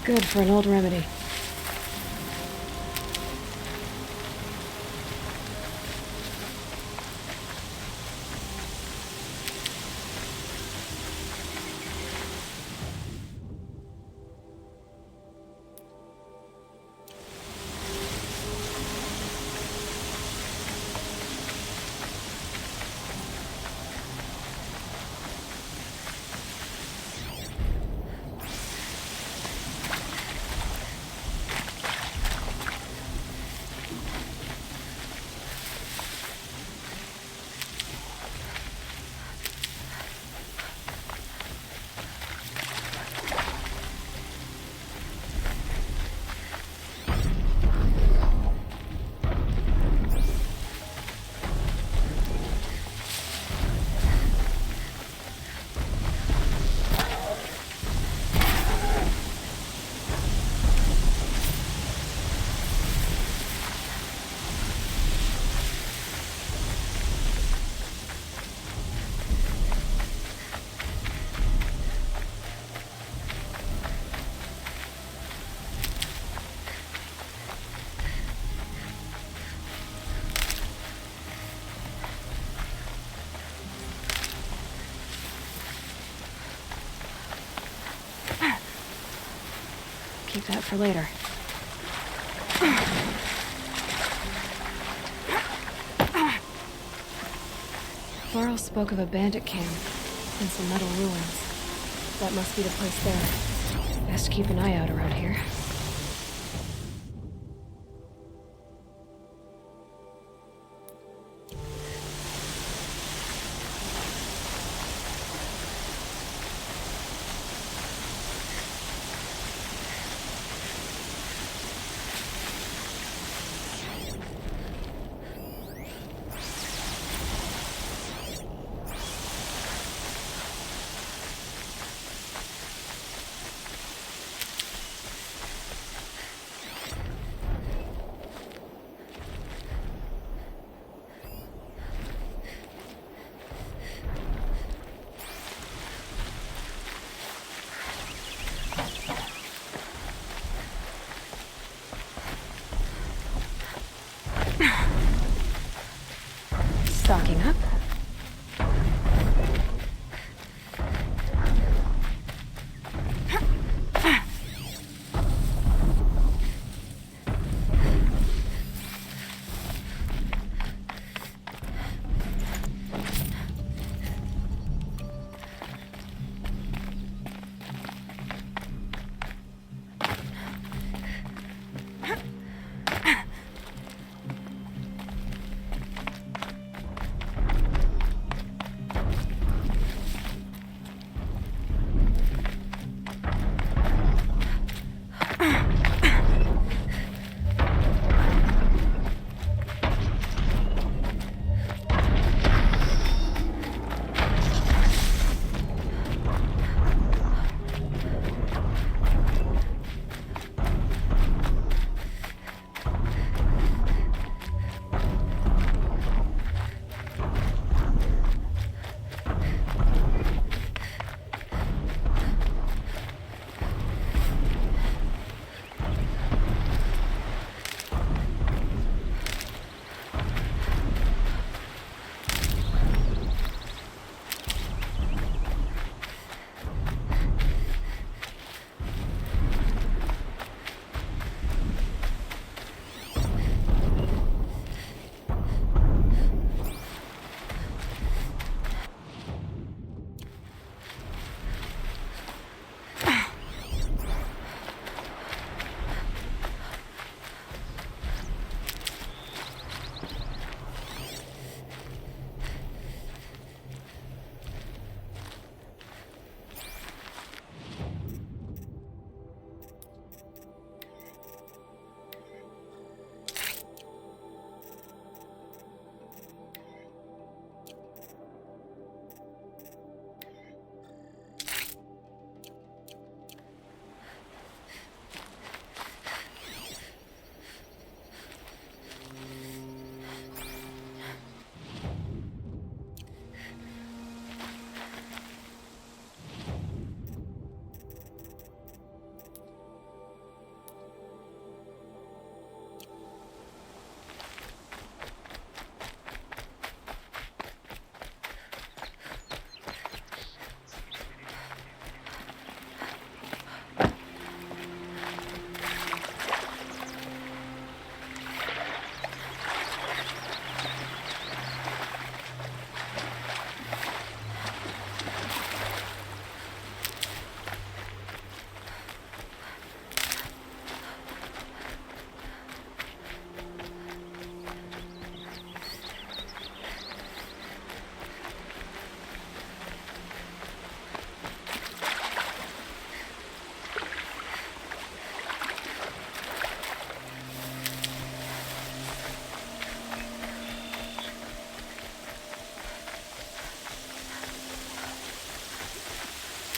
Good for an old remedy. Keep that for later. Laurel spoke of a bandit camp and some metal ruins. That must be the place there. Best keep an eye out around here. Stocking up.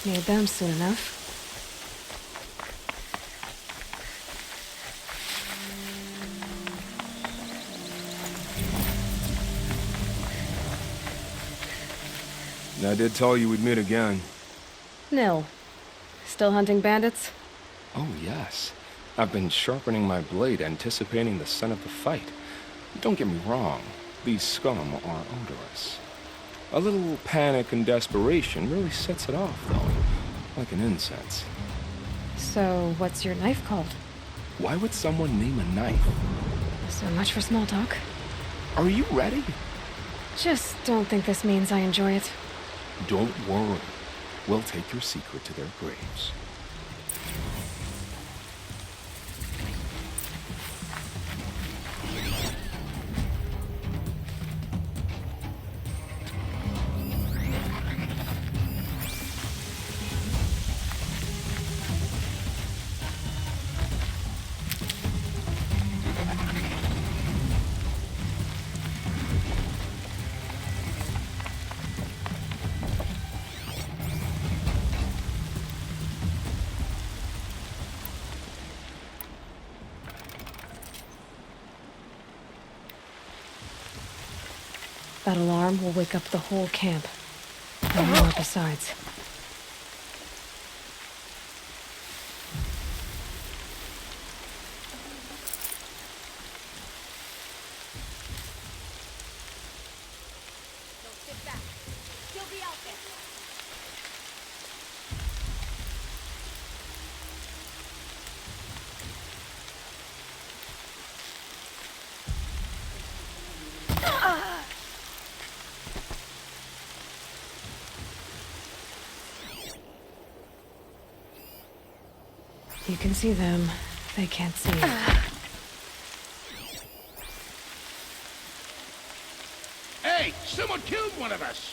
Need them soon enough. I did tell you we'd meet again. Nil. Still hunting bandits? Oh, yes. I've been sharpening my blade, anticipating the scent of the fight. Don't get me wrong, these scum are odorous. A little panic and desperation really sets it off, though, like an incense. So, what's your knife called? Why would someone name a knife? So much for small talk. Are you ready? Just don't think this means I enjoy it. Don't worry. We'll take your secret to their graves. That alarm will wake up the whole camp. And more besides. Don't sit back. She'll be out there. You can see them. They can't see you. Hey, someone killed one of us!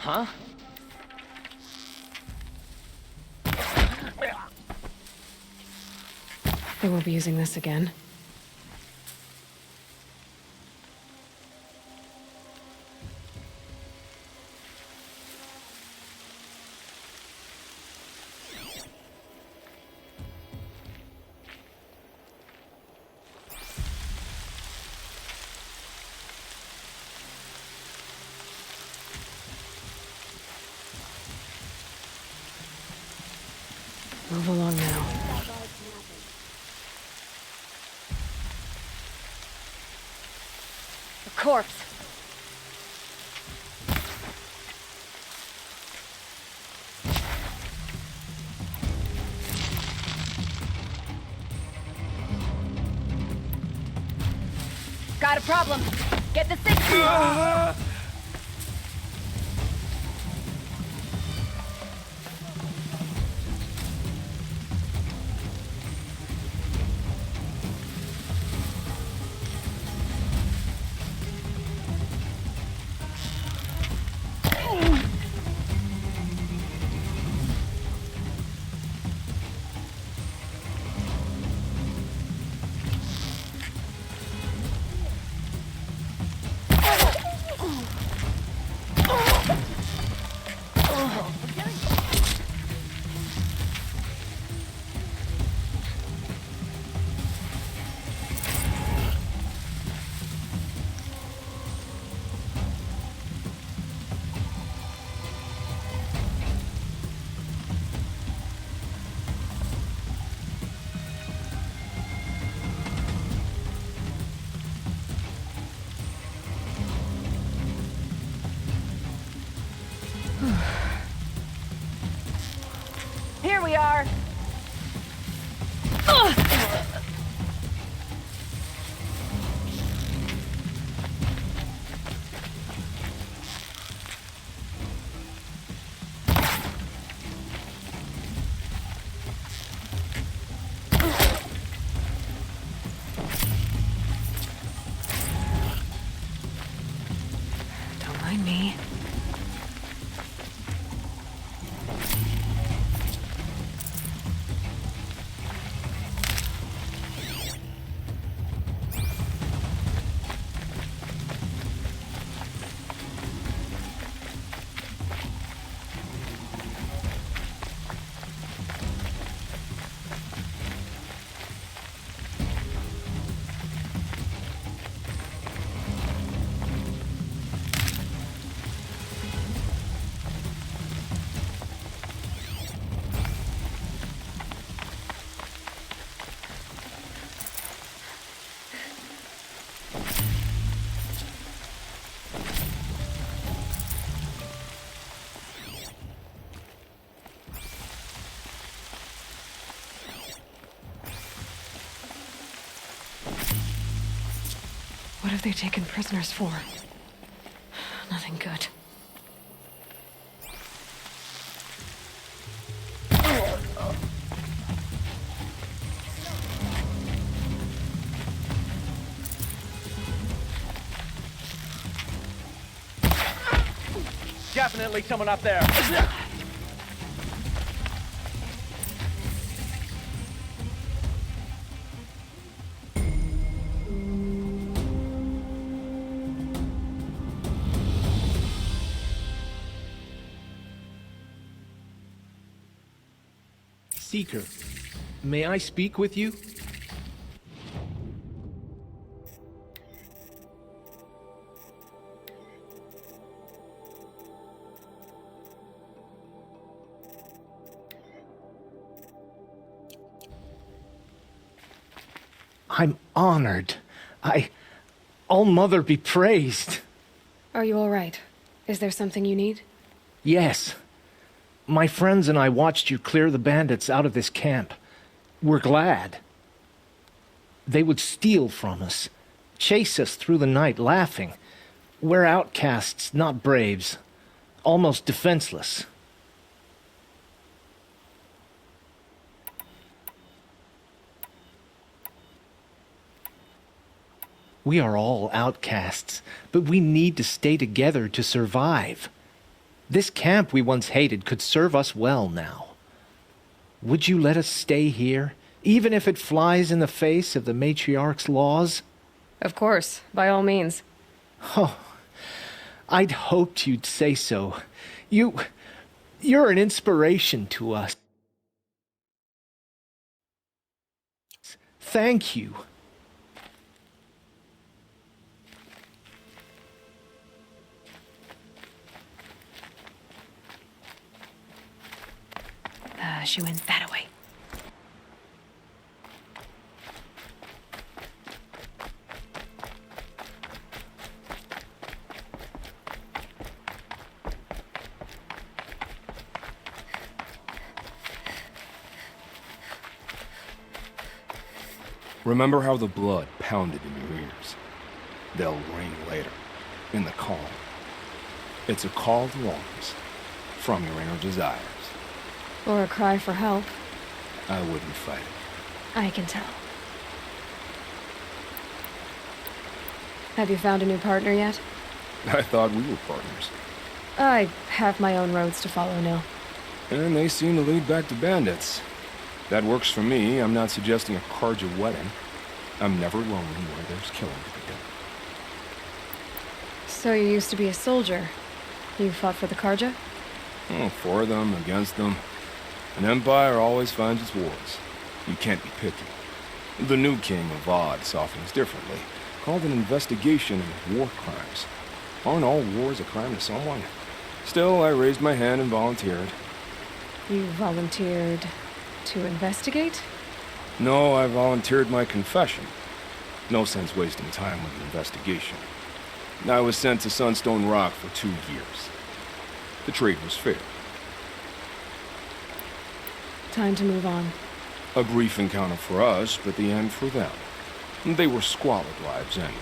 Huh? They won't be using this again. Move along now. A corpse. got a problem. Get the signal. Here we are. Don't mind me. What have they taken prisoners for? Nothing good. Definitely someone up there. Seeker, may I speak with you? I'm honored. All-Mother be praised. Are you all right? Is there something you need? Yes. My friends and I watched you clear the bandits out of this camp. We're glad. They would steal from us, chase us through the night laughing. We're outcasts, not braves. Almost defenseless. We are all outcasts, but we need to stay together to survive. This camp we once hated could serve us well now. Would you let us stay here, even if it flies in the face of the matriarch's laws? Of course, by all means. Oh, I'd hoped you'd say so. You're an inspiration to us. Thank you. She went that way. Remember how the blood pounded in your ears. They'll ring later, in the calm. It's a call to arms, from your inner desires. Or a cry for help. I wouldn't fight it. I can tell. Have you found a new partner yet? I thought we were partners. I have my own roads to follow now. And they seem to lead back to bandits. That works for me. I'm not suggesting a Karja wedding. I'm never lonely where there's killing to be done. So you used to be a soldier. You fought for the Karja? Oh, for them, against them. An empire always finds its wars. You can't be picky. The new king of Odd saw things differently. Called an investigation into war crimes. Aren't all wars a crime to someone? Still, I raised my hand and volunteered. You volunteered to investigate? No, I volunteered my confession. No sense wasting time with an investigation. I was sent to Sunstone Rock for 2 years. The trade was fair. Time to move on. A brief encounter for us, but the end for them. They were squalid lives anyway.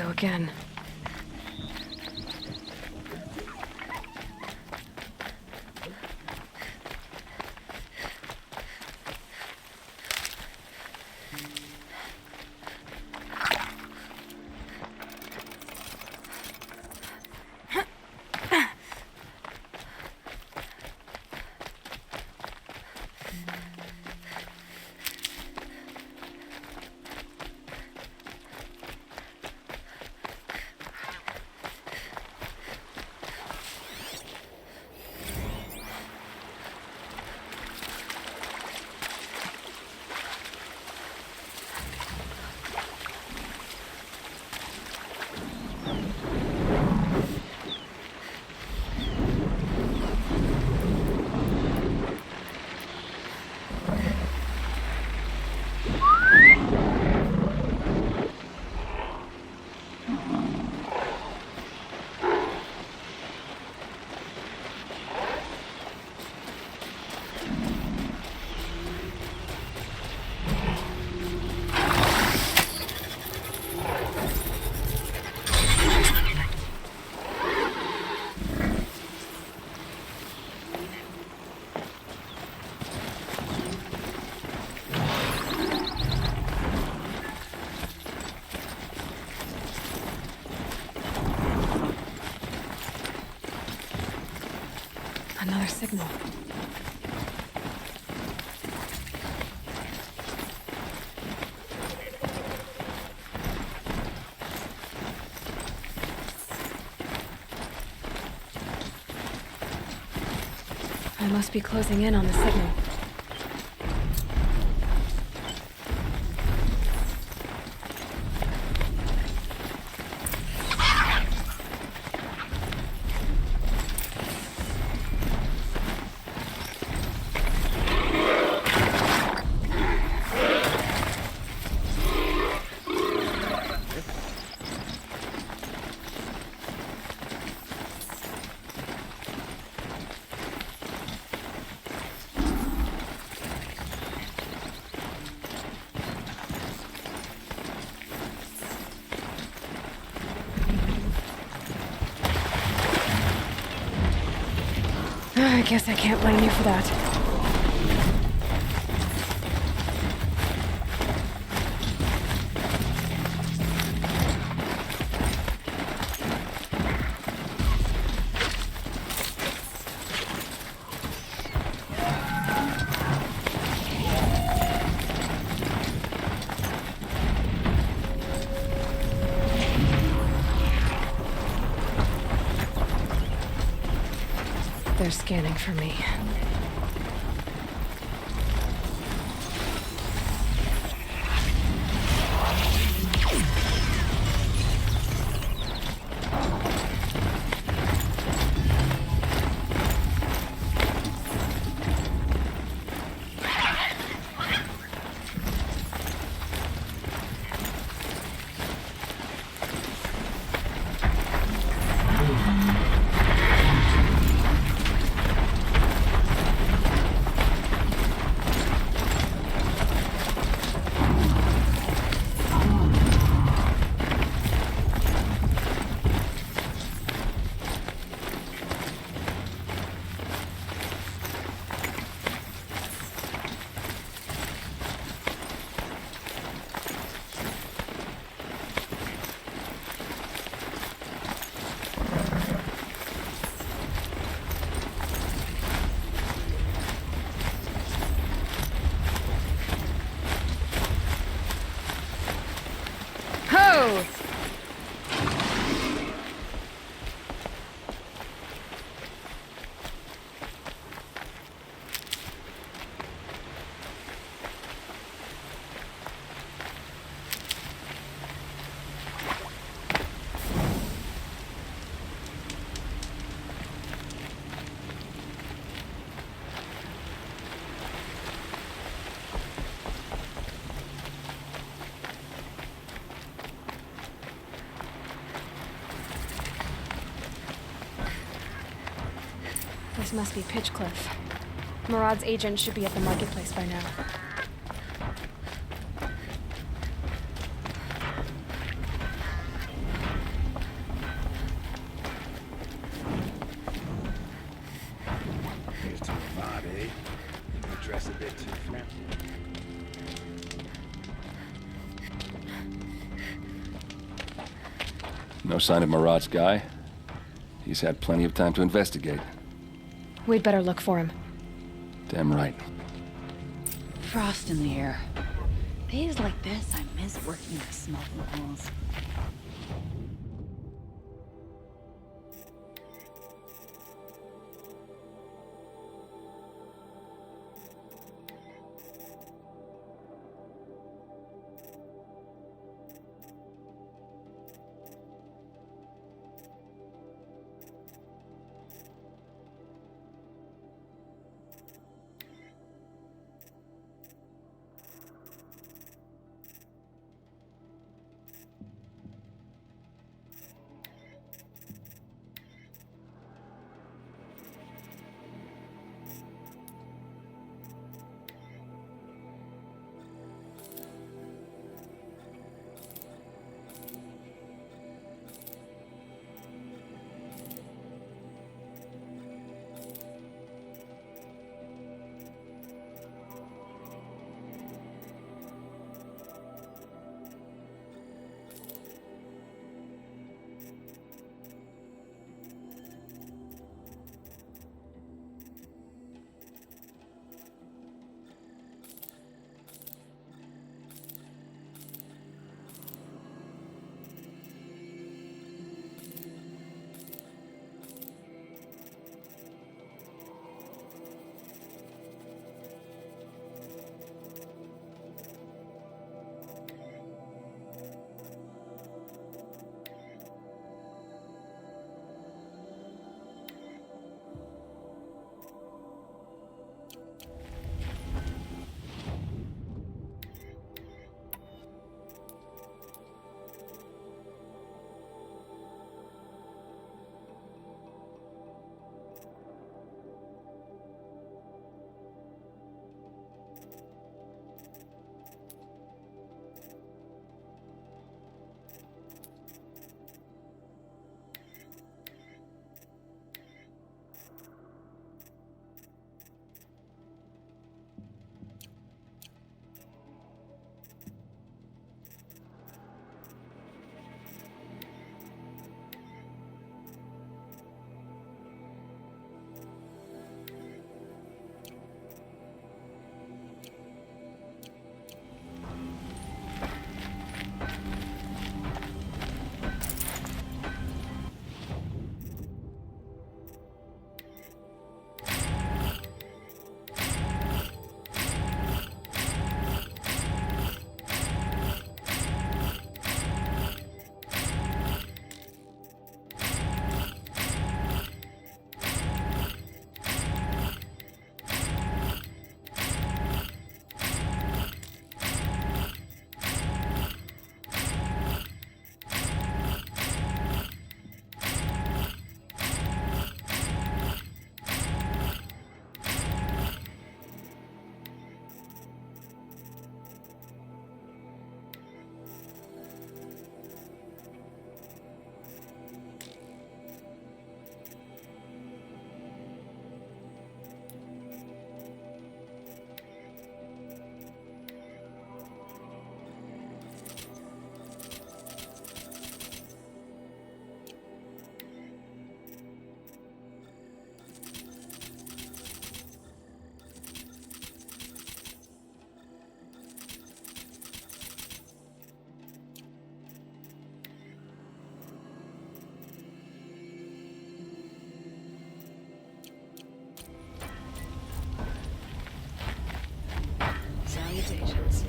go again. Another signal. I must be closing in on the signal. I guess I can't blame you for that. They're scanning for me. Ho! This must be Pitchcliff. Murad's agent should be at the marketplace by now. No sign of Marat's guy? He's had plenty of time to investigate. We'd better look for him. Damn right. Frost in the air. Days like this, I miss working the smelting halls. Salutations.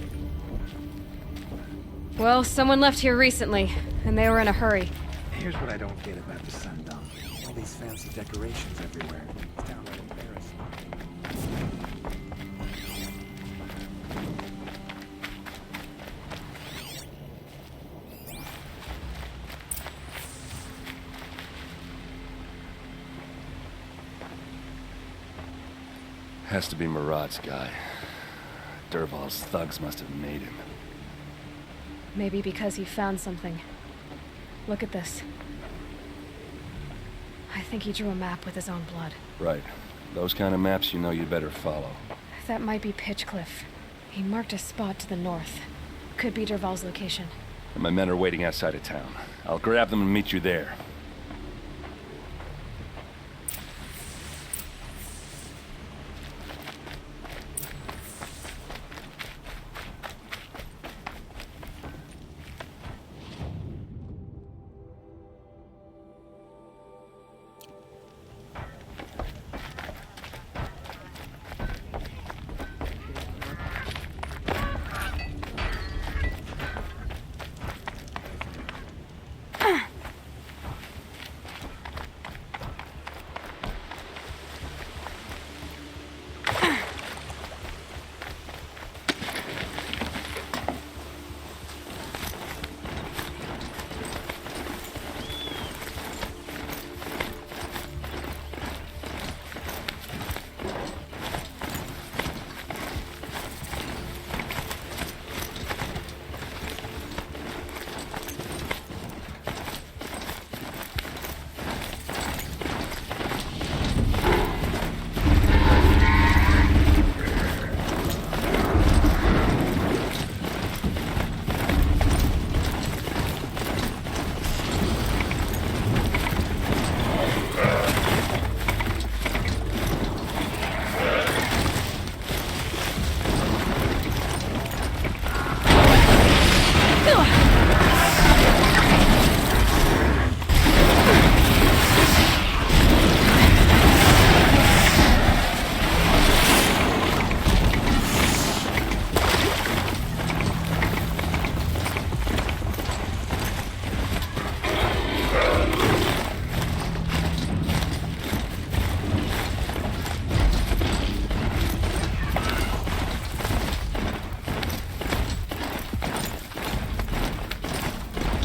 Well, someone left here recently, and they were in a hurry. Here's what I don't get about the Sundom. All these fancy decorations everywhere. It's downright embarrassing. Has to be Marat's guy. Dervahl's thugs must have made him. Maybe because he found something. Look at this. I think he drew a map with his own blood. Right. Those kind of maps you know you'd better follow. That might be Pitchcliff. He marked a spot to the north. Could be Dervahl's location. and my men are waiting outside of town. I'll grab them and meet you there.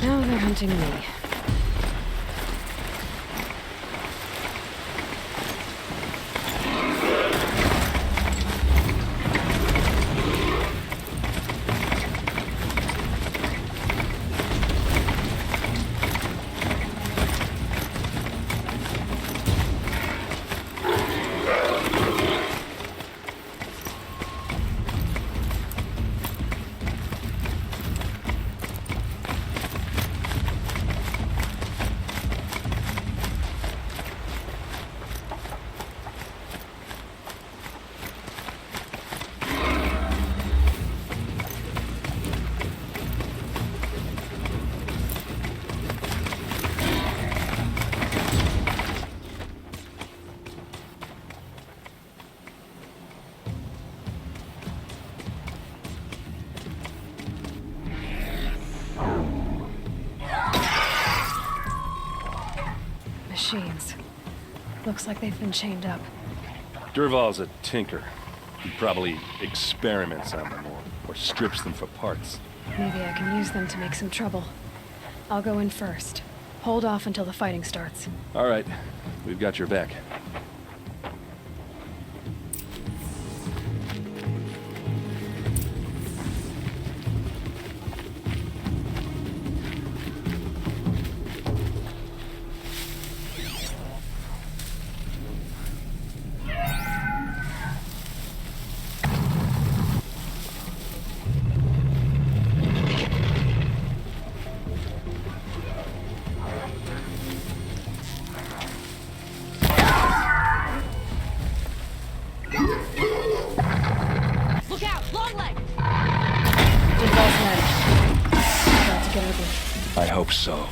Now they're hunting me. Machines. Looks like they've been chained up. Dervahl's a tinker. He probably experiments on them or strips them for parts. Maybe I can use them to make some trouble. I'll go in first. Hold off until the fighting starts. All right, we've got your back. Look out! Long leg! Dervahl's men. About to get ugly. I hope so.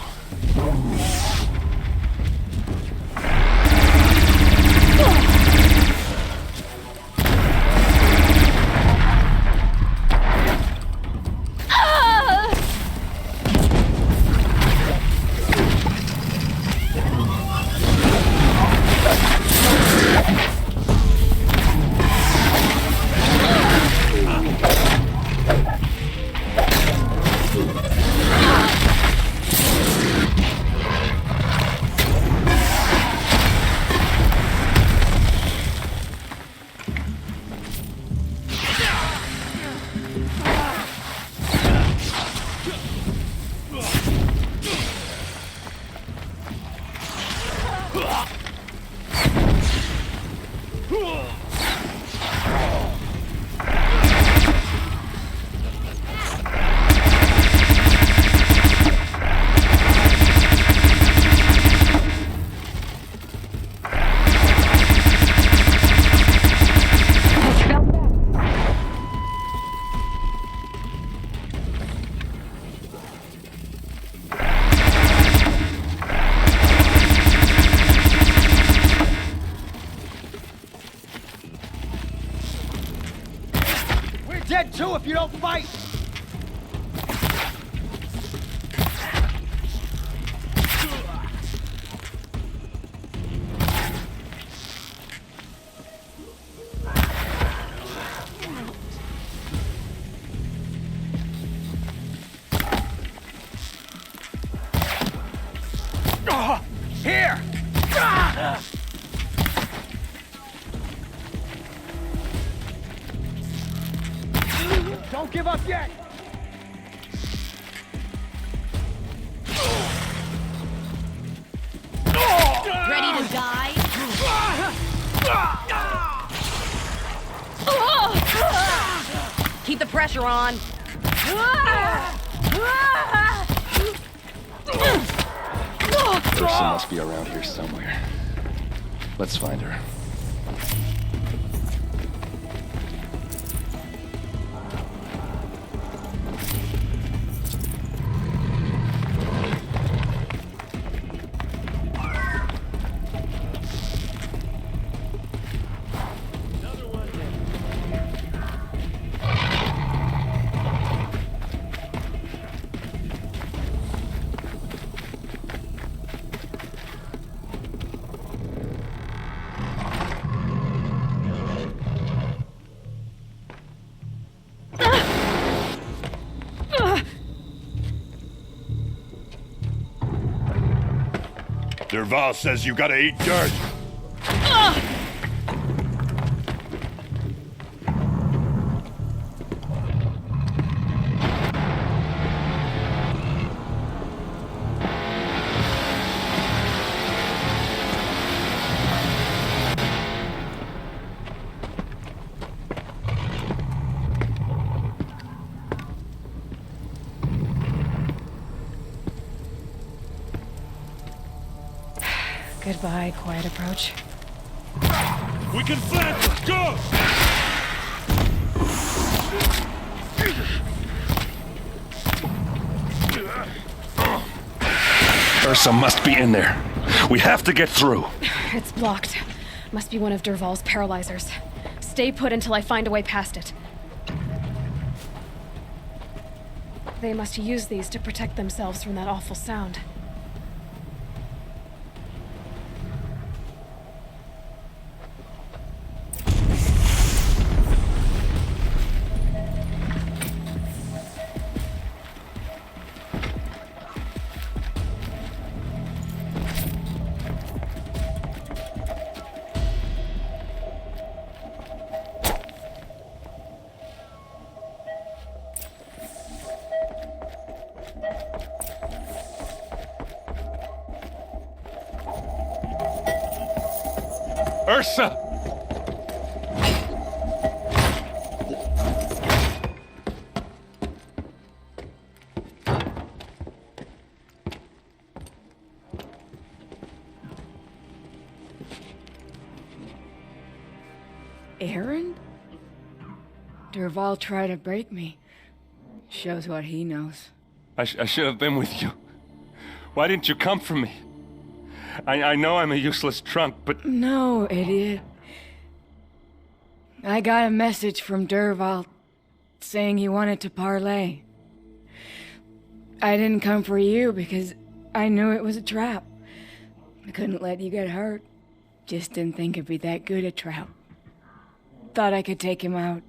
if you don't fight! Here! Don't give up yet! Ready to die? Keep the pressure on. Ersa must be around here somewhere. Let's find her. Derval says you gotta eat dirt. Goodbye, quiet approach. We can flank her! Go! Ersa must be in there. We have to get through. It's blocked. Must be one of Derval's paralyzers. Stay put until I find a way past it. They must use these to protect themselves from that awful sound. Ersa! Erend? Derval tried to break me. Shows what he knows. I should have been with you. Why didn't you come for me? I know I'm a useless trunk, but... No, idiot. I got a message from Derval saying he wanted to parlay. I didn't come for you because I knew it was a trap. I couldn't let you get hurt. Just didn't think it'd be that good a trap. Thought I could take him out.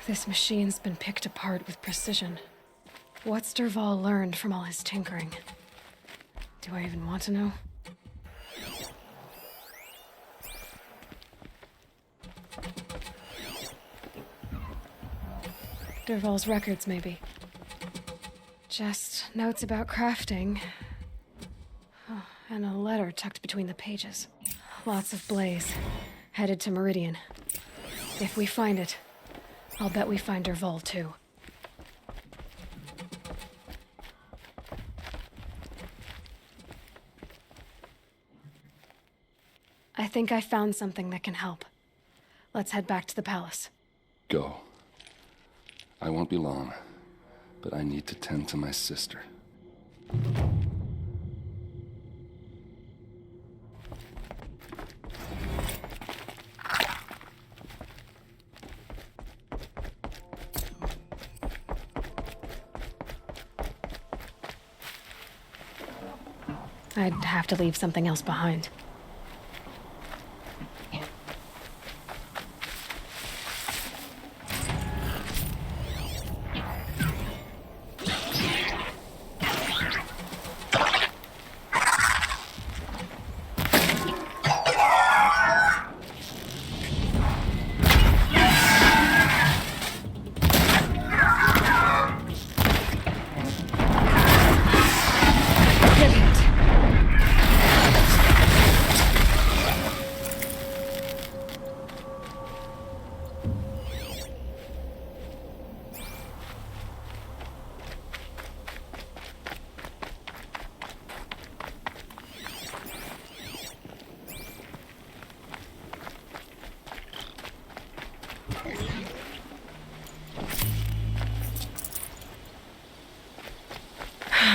This machine's been picked apart with precision. What's Derval learned from all his tinkering? Do I even want to know? Derval's records, maybe. Just notes about crafting. Oh, and a letter tucked between the pages. Lots of blaze. Headed to Meridian. If we find it, I'll bet we find Derval, too. I think I found something that can help. Let's head back to the palace. Go. I won't be long, but I need to tend to my sister. I'd have to leave something else behind.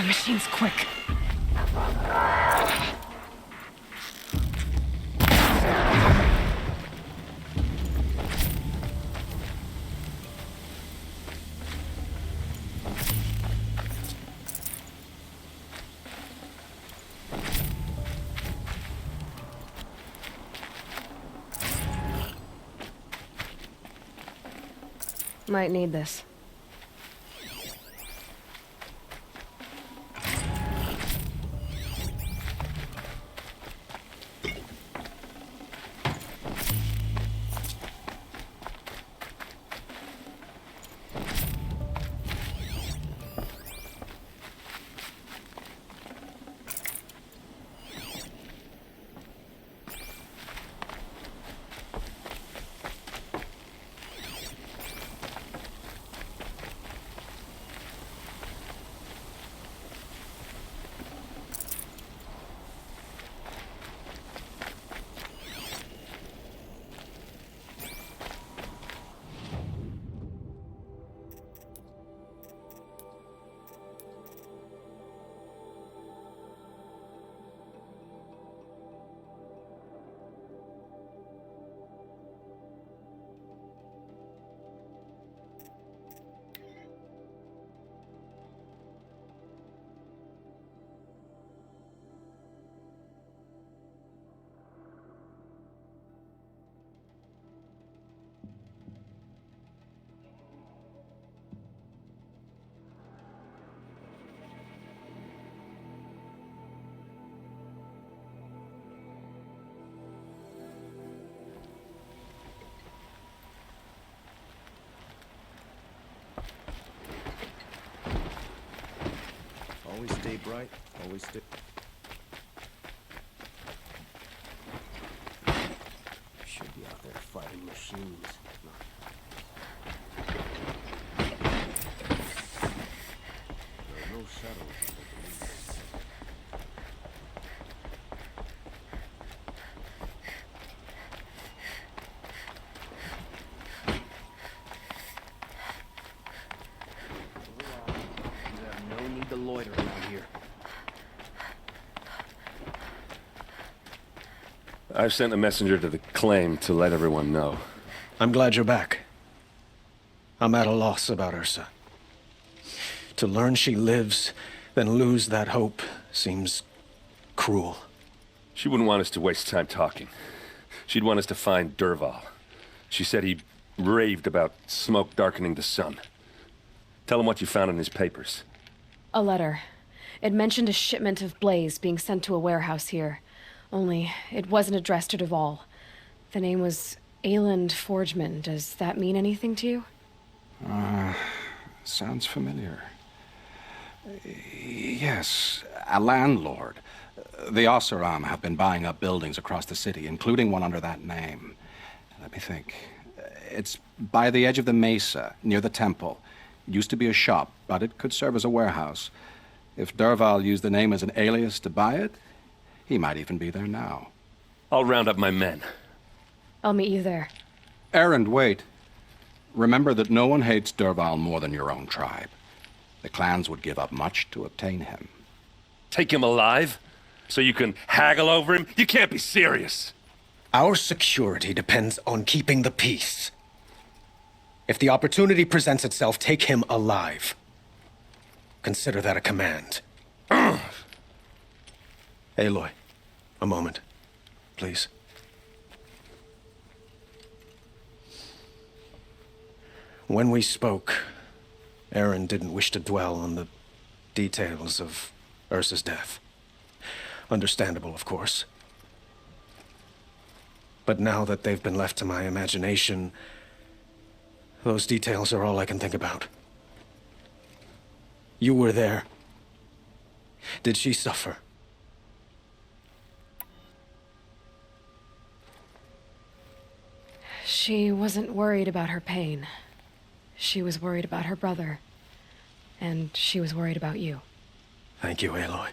Machine's quick. Might need this. Always stay bright, always stay... Should be out there fighting machines. There are no shadows on the police. You have no need to loiter around here. I've sent a messenger to the claim to let everyone know. I'm glad you're back. I'm at a loss about Ersa. To learn she lives, then lose that hope seems cruel. She wouldn't want us to waste time talking. She'd want us to find Dervahl. She said he raved about smoke darkening the sun. Tell him what you found in his papers. A letter. It mentioned a shipment of blaze being sent to a warehouse here. Only, it wasn't addressed to Dervahl. The name was Erend Forgeman. Does that mean anything to you? Sounds familiar. Yes, a landlord. The Oseram have been buying up buildings across the city, including one under that name. Let me think. It's by the edge of the mesa, near the temple. It used to be a shop, but it could serve as a warehouse. If Dervahl used the name as an alias to buy it, he might even be there now. I'll round up my men. I'll meet you there. Erend, wait. Remember that no one hates Derval more than your own tribe. The clans would give up much to obtain him. Take him alive? So you can haggle over him? You can't be serious. Our security depends on keeping the peace. If the opportunity presents itself, take him alive. Consider that a command. Aloy, a moment, please. When we spoke, Erend didn't wish to dwell on the details of Ursa's death. Understandable, of course. But now that they've been left to my imagination, those details are all I can think about. You were there. Did she suffer? She wasn't worried about her pain. She was worried about her brother. And she was worried about you. Thank you, Aloy.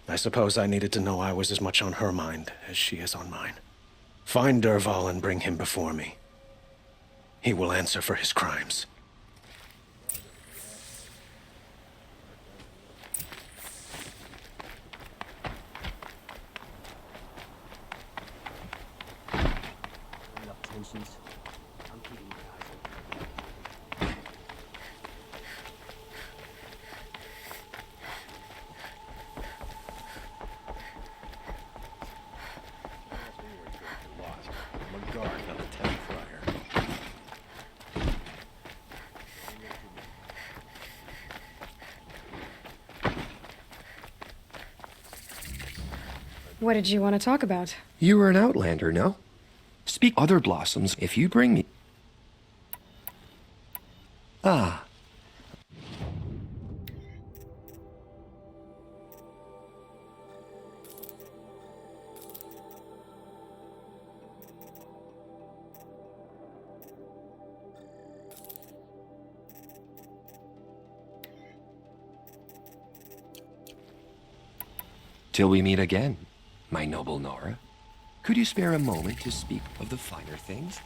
I suppose I needed to know I was as much on her mind as she is on mine. Find Derval and bring him before me. He will answer for his crimes. What did you want to talk about? You were an outlander, no? Speak other blossoms if you bring me... Ah. Till we meet again, my noble Nora. Could you spare a moment to speak of the finer things?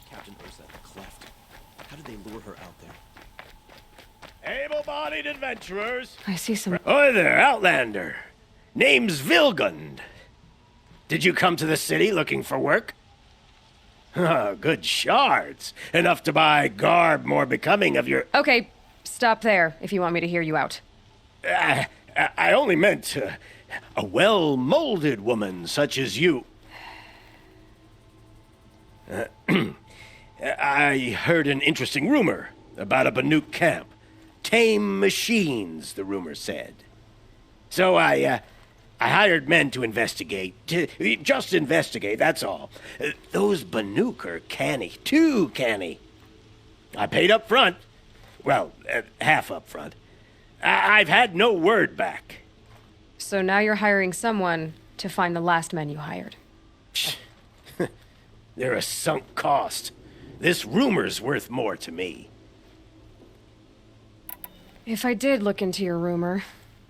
Captain Ersa at the cleft. How did they lure her out there? Able-bodied adventurers. I see some... Oi there, Outlander. Name's Vilgund. Did you come to the city looking for work? Good shards. Enough to buy garb more becoming of your... Okay, stop there if you want me to hear you out. I only meant a well-molded woman such as you. I heard an interesting rumor about a Banuk camp. Tame machines, the rumor said. So I hired men to investigate. Just investigate, that's all. Those Banuk are canny, too canny. I paid up front. Well, half up front. I've had no word back. So now you're hiring someone to find the last men you hired. They're a sunk cost. This rumor's worth more to me. If I did look into your rumor...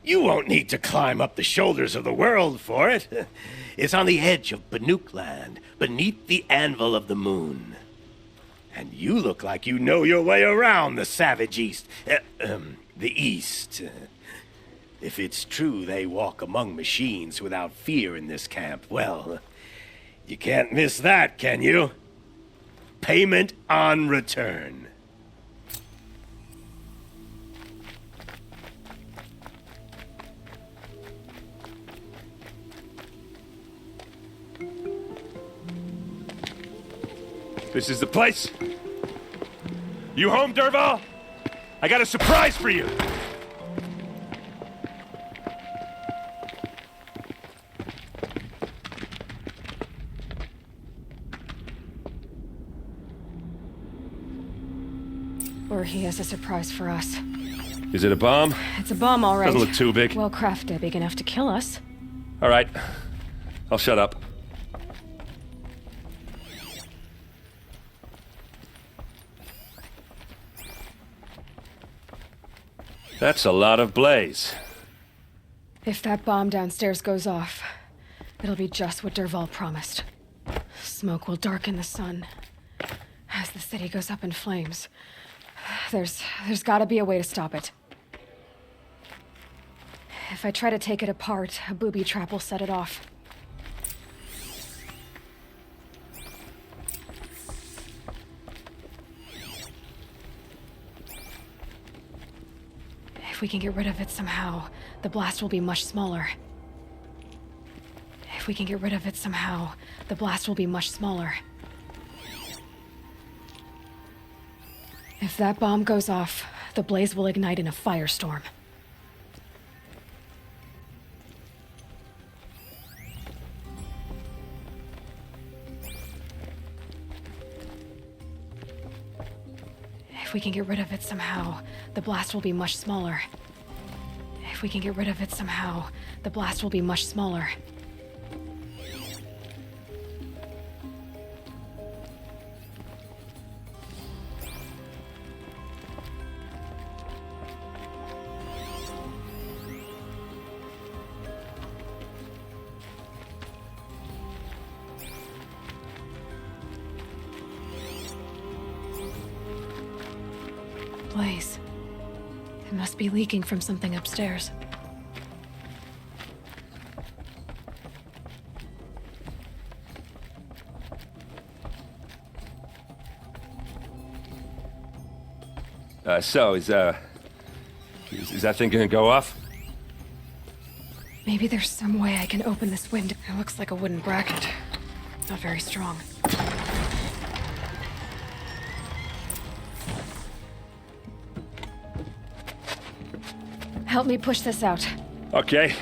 You won't need to climb up the shoulders of the world for it. It's on the edge of Banuk land, beneath the anvil of the moon. And you look like you know your way around the savage east. The east. If it's true they walk among machines without fear in this camp, well, you can't miss that, can you? Payment on return. This is the place? You home, Dervahl? I got a surprise for you! Or he has a surprise for us. Is it a bomb? It's a bomb, all right. Doesn't look too big. Well crafted, big enough to kill us. All right. I'll shut up. That's a lot of blaze. If that bomb downstairs goes off, it'll be just what Dervahl promised. Smoke will darken the sun. As the city goes up in flames, there's gotta be a way to stop it. If I try to take it apart, a booby trap will set it off. If we can get rid of it somehow, the blast will be much smaller. If we can get rid of it somehow, the blast will be much smaller. If that bomb goes off, the blaze will ignite in a firestorm. If we can get rid of it somehow, the blast will be much smaller. If we can get rid of it somehow, the blast will be much smaller. Blaze. It must be leaking from something upstairs. So, is that thing gonna go off? Maybe there's some way I can open this window. It looks like a wooden bracket. Not very strong. Help me push this out. Okay.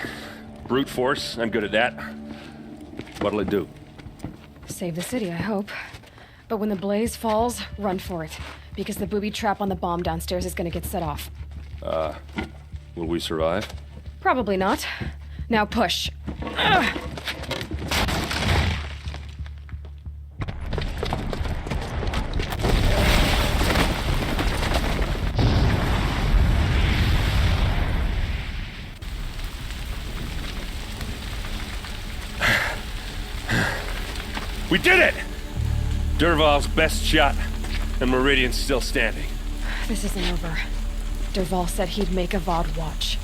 Brute force, I'm good at that. What'll it do? Save the city, I hope. But when the blaze falls, run for it. Because the booby trap on the bomb downstairs is gonna get set off. Will we survive? Probably not. Now push. Ugh. We did it! Dervahl's best shot, and Meridian's still standing. This isn't over. Dervahl said he'd make a VOD watch.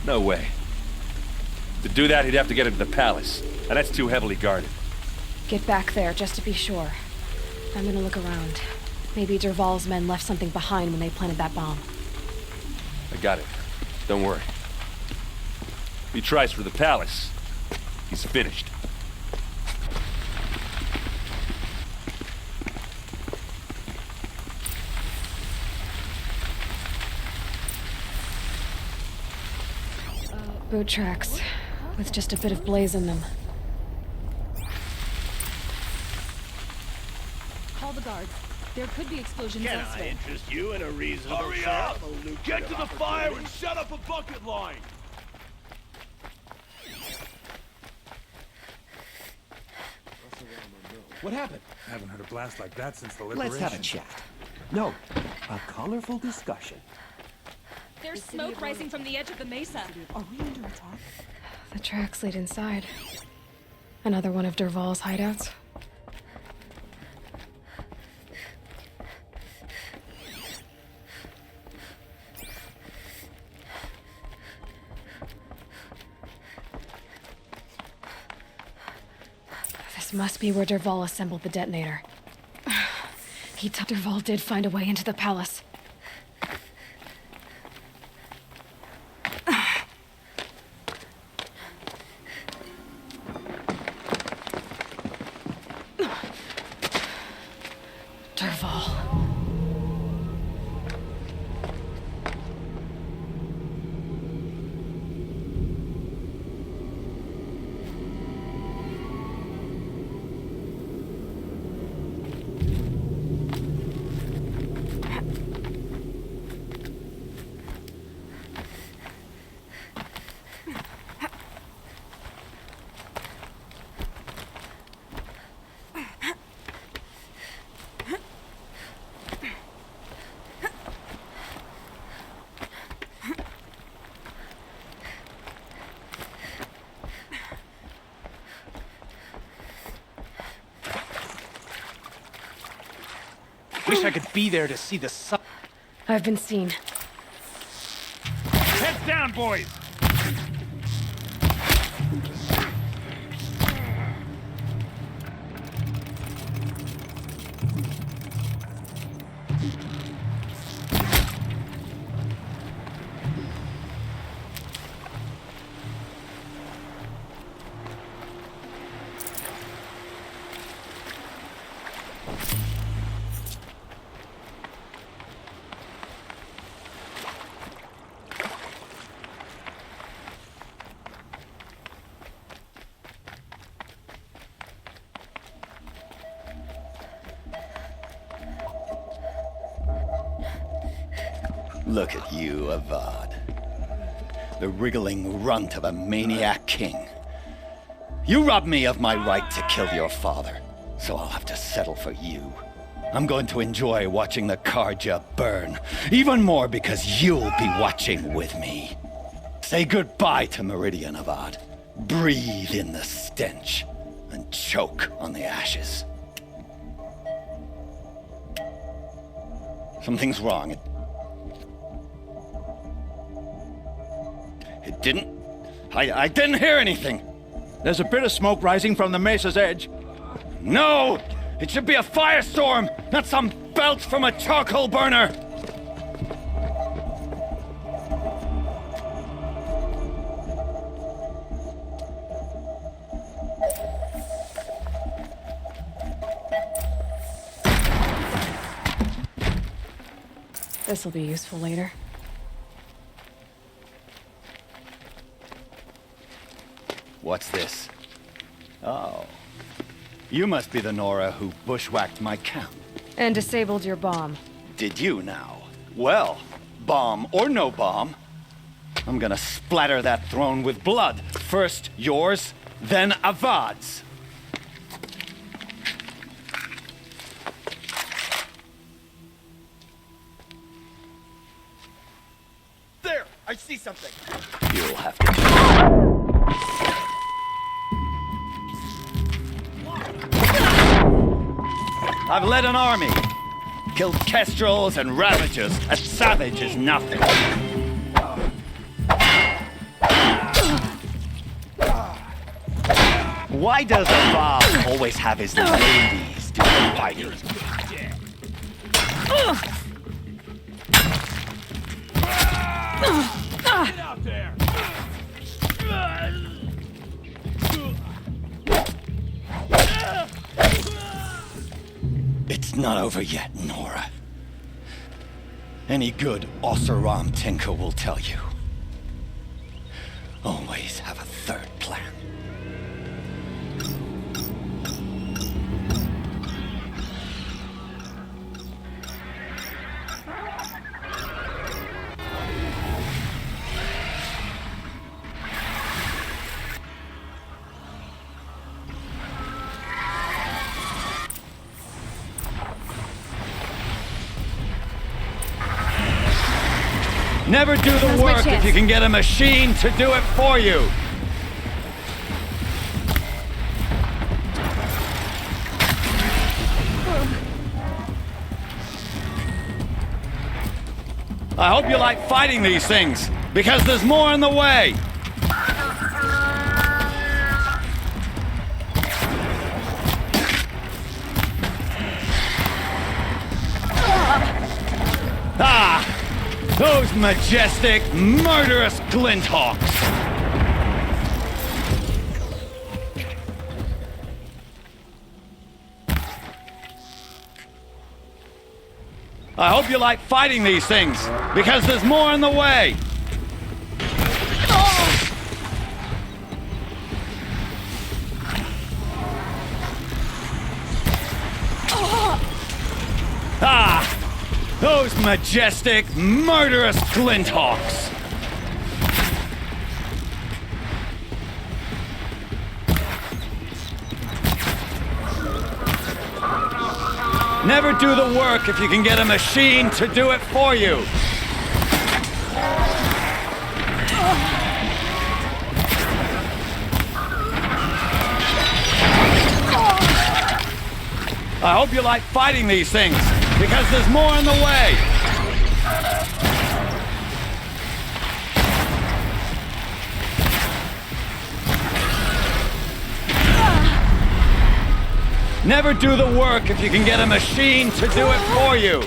No way. To do that, he'd have to get into the palace, and that's too heavily guarded. Get back there, just to be sure. I'm gonna look around. Maybe Dervahl's men left something behind when they planted that bomb. I got it. Don't worry. If he tries for the palace, he's finished. Boot tracks, with just a bit of blaze in them. Call the guards. There could be explosions Can I elsewhere. interest you in a reasonable Hurry share up! of a lucrative Get to the fire and opportunity? set up a bucket line! What happened? Haven't heard a blast like that since the liberation. Let's have a chat. No, a colorful discussion. There's smoke rising from the edge of the mesa. Are we under attack? The tracks lead inside. Another one of Dervahl's hideouts. This must be where Dervahl assembled the detonator. Dervahl did find a way into the palace. fall. Wish I could be there to see the sun. I've been seen. Heads down, boys! Look at you, Avad. The wriggling runt of a maniac king. You robbed me of my right to kill your father, so I'll have to settle for you. I'm going to enjoy watching the Karja burn, even more because you'll be watching with me. Say goodbye to Meridian, Avad. Breathe in the stench, and choke on the ashes. Something's wrong. It didn't... I didn't hear anything. There's a bit of smoke rising from the mesa's edge. No! It should be a firestorm, not some belch from a charcoal burner! This'll be useful later. What's this? Oh. You must be the Nora who bushwhacked my camp. And disabled your bomb. Did you now? Well, bomb or no bomb, I'm gonna splatter that throne with blood. First yours, then Avad's. There! I see something! You'll have to... I've led an army. Killed kestrels and ravagers. A savage is nothing. Why does Avad always have his ladies do the fighting? Get out there! It's not over yet, Nora. Any good Oseram tinker will tell you. Always have a third plan. Never do the work if you can get a machine to do it for you. I hope you like fighting these things, because there's more in the way. Ah! Those majestic, murderous glinthawks! I hope you like fighting these things, because there's more in the way. Ah! Those majestic, murderous glinthawks! Never do the work if you can get a machine to do it for you. I hope you like fighting these things, because there's more in the way. Never do the work if you can get a machine to do it for you.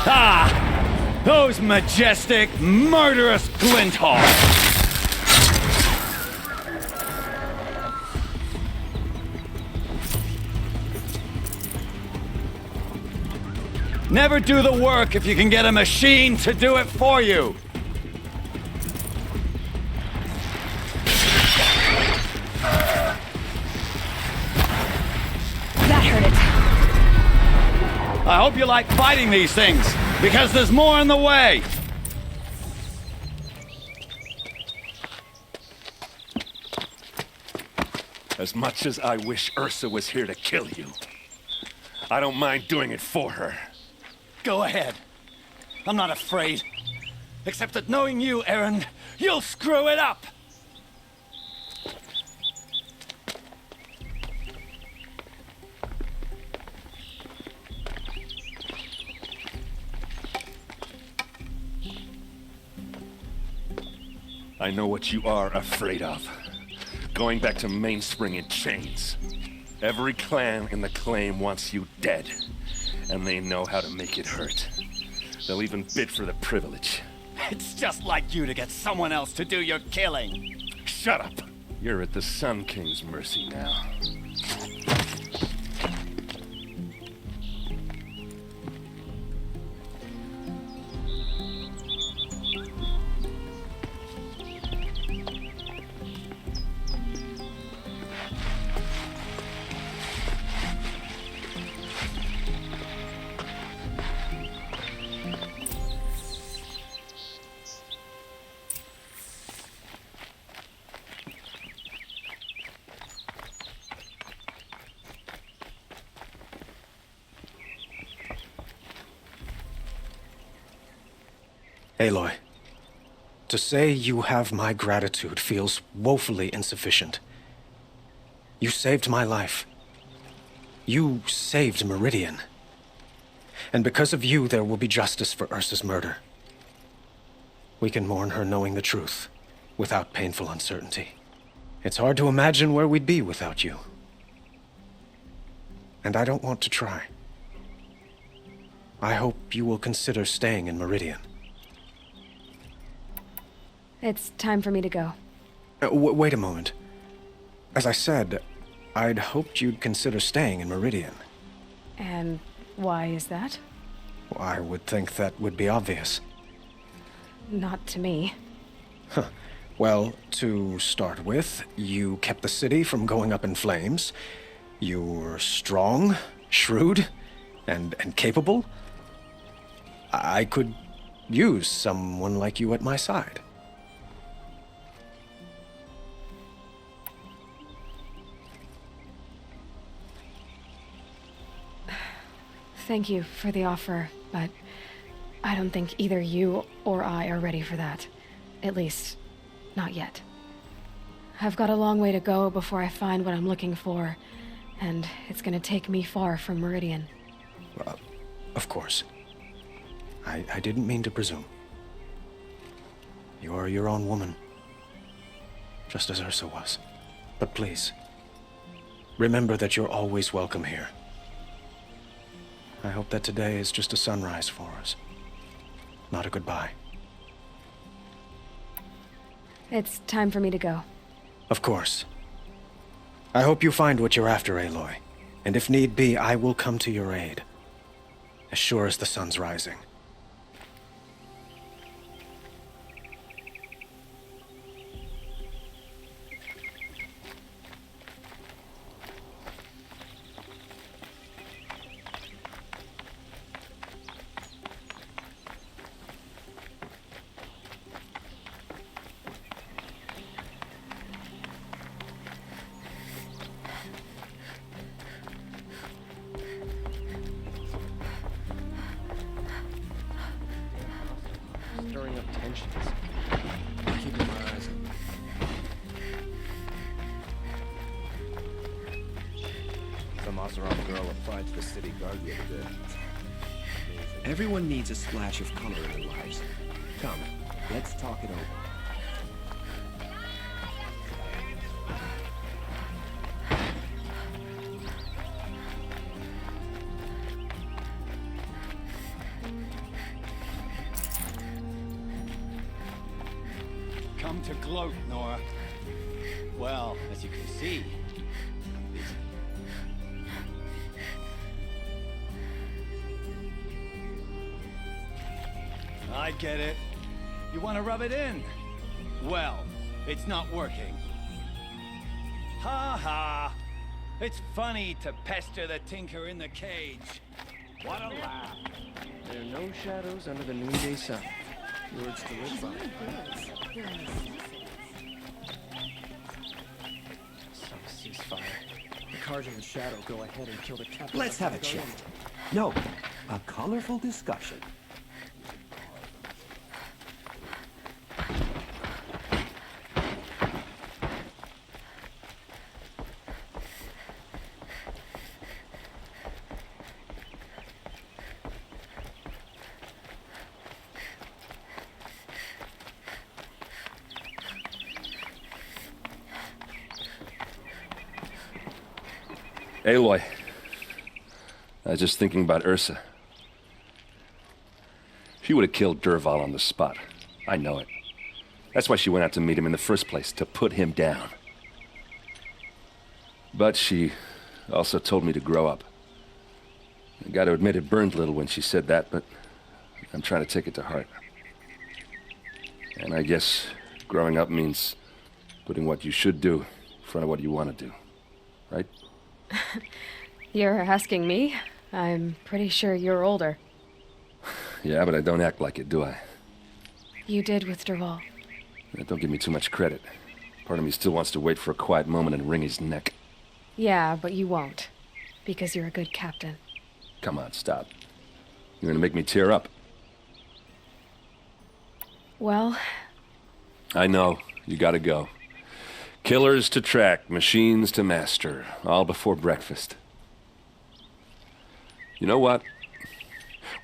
Ah! Those majestic, murderous glinthawks! Never do the work if you can get a machine to do it for you. That hurt it. I hope you like fighting these things, because there's more in the way. As much as I wish Ursa was here to kill you, I don't mind doing it for her. Go ahead. I'm not afraid. Except that knowing you, Erend, you'll screw it up! I know what you are afraid of. Going back to Mainspring in chains. Every clan in the claim wants you dead. And they know how to make it hurt. They'll even bid for the privilege. It's just like you to get someone else to do your killing. Shut up! You're at the Sun King's mercy now. Aloy, to say you have my gratitude feels woefully insufficient. You saved my life. You saved Meridian. And because of you, there will be justice for Ursa's murder. We can mourn her knowing the truth, without painful uncertainty. It's hard to imagine where we'd be without you. And I don't want to try. I hope you will consider staying in Meridian. It's time for me to go. Wait a moment. As I said, I'd hoped you'd consider staying in Meridian. And why is that? I would think that would be obvious. Not to me. Huh. Well, to start with, you kept the city from going up in flames. You were strong, shrewd, and capable. I could use someone like you at my side. Thank you for the offer, but I don't think either you or I are ready for that. At least, not yet. I've got a long way to go before I find what I'm looking for, and it's gonna take me far from Meridian. Of course. I didn't mean to presume. You are your own woman, just as Ursa was. But please, remember that you're always welcome here. I hope that today is just a sunrise for us, not a goodbye. It's time for me to go. Of course. I hope you find what you're after, Aloy. And if need be, I will come to your aid. As sure as the sun's rising. Stirring up tensions. Keeping my eyes on. Some Oseram girl applied to the city guard the other day. Everyone needs a splash of color in their lives. Come, let's talk it over. Come to gloat, Nora. Well, as you can see, I'm busy. I get it. You want to rub it in? Well, it's not working. Ha ha! It's funny to pester the tinker in the cage. What a laugh. There are no shadows under the noonday sun. Words to live by. Some ceasefire. The Carja and Shadow go ahead and kill the captain. Let's have a chat. No, a colorful discussion. Aloy, I was just thinking about Ursa. She would have killed Dervahl on the spot. I know it. That's why she went out to meet him in the first place, to put him down. But she also told me to grow up. I got to admit it burned a little when she said that, but I'm trying to take it to heart. And I guess growing up means putting what you should do in front of what you want to do. Right? You're asking me? I'm pretty sure you're older. Yeah, but I don't act like it, do I? You did with Dervahl. Don't give me too much credit. Part of me still wants to wait for a quiet moment and wring his neck. Yeah, but you won't. Because you're a good captain. Come on, stop. You're gonna make me tear up. Well... I know. You gotta go. Killers to track, machines to master, all before breakfast. You know what?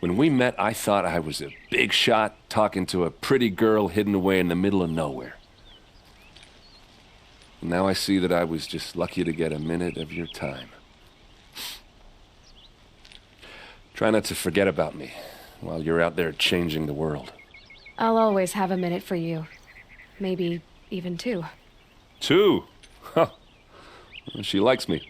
When we met, I thought I was a big shot talking to a pretty girl hidden away in the middle of nowhere. And now I see that I was just lucky to get a minute of your time. Try not to forget about me while you're out there changing the world. I'll always have a minute for you. Maybe even two. 2? Huh. She likes me.